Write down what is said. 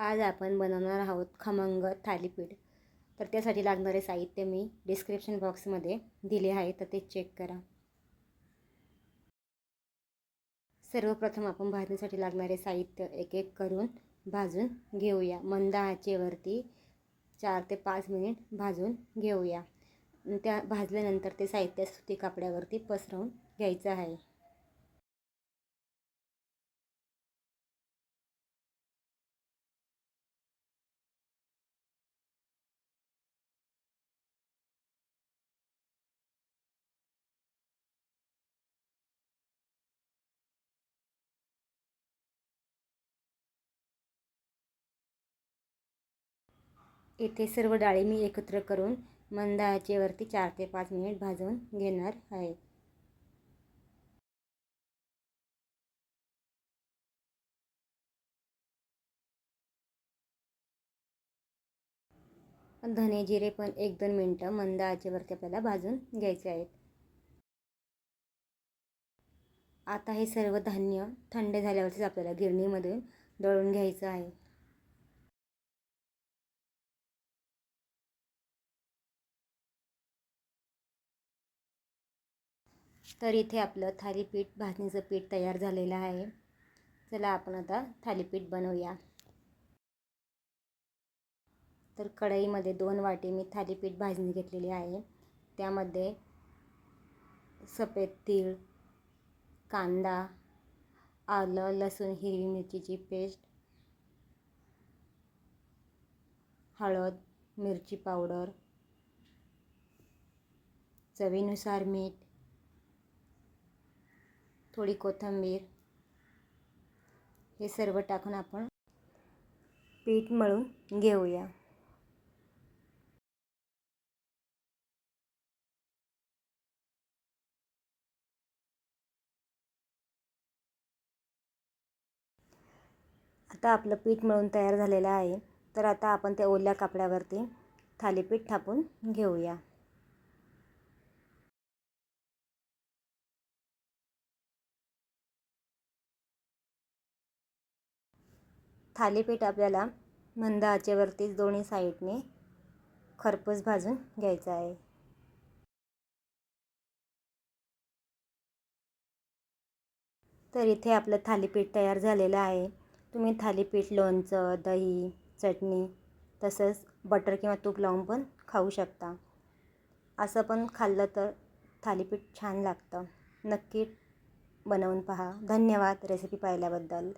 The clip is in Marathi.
आज आपण बनवणार आहोत खमंग थालीपीठ. तर त्यासाठी लागणारे साहित्य मी डिस्क्रिप्शन बॉक्समध्ये दिले आहे, तर ते चेक करा. सर्वप्रथम आपण भाजणीसाठी लागणारे साहित्य एक एक करून भाजून घेऊया. मंद आचेवरती 4 ते 5 मिनिट भाजून घेऊया. त्या भाजल्यानंतर ते साहित्य सुती कापड्यावरती पसरवून घ्यायचं आहे. इथे सर्व डाळी मी एकत्र करून मंद आचेवरती 4 ते 5 मिनिट भाजून घेणार आहे. धने जिरे पण 1-2 मिनटं मंद आचेवरती आपल्याला भाजून घ्यायचे आहेत. आता हे सर्व धान्य थंड झाल्यावरतीच आपल्याला गिरणीमधून दळून घ्यायचं आहे. तर इथे आपलं थालीपीठ भाजणीचं पीठ तयार झालेलं आहे. चला आपण आता थालीपीठ बनवूया. तर कढईमध्ये 2 वाटी मी थालीपीठ भाजणी घेतलेली आहे. त्यामध्ये सफेद तीळ, कांदा, आलं, लसूण, हिरवी मिरचीची पेस्ट, हळद, मिरची पावडर, चवीनुसार मीठ, थोडी कोथिंबीर हे सर्व टाकून आपण पीठ मळून घेऊया. आता आपलं पीठ मळून तयार झालेलं आहे. तर आता आपण त्या ओल्या कापडावरती थालीपीठ थापून घेऊया. थालीपीठ आपल्याला मंद आचेवरती दोन्ही साईडने खरपूस भाजून घ्यायचं आहे. तर इथे आपलं थालीपीठ तयार झालेलं आहे. तुम्ही थालीपीठ लोणचं, दही, चटणी तसंच बटर किंवा तूप लावून पण खाऊ शकता. असं पण खाल्लं तर थालीपीठ छान लागतं. नक्की बनवून पहा. धन्यवाद रेसिपी पाहिल्याबद्दल.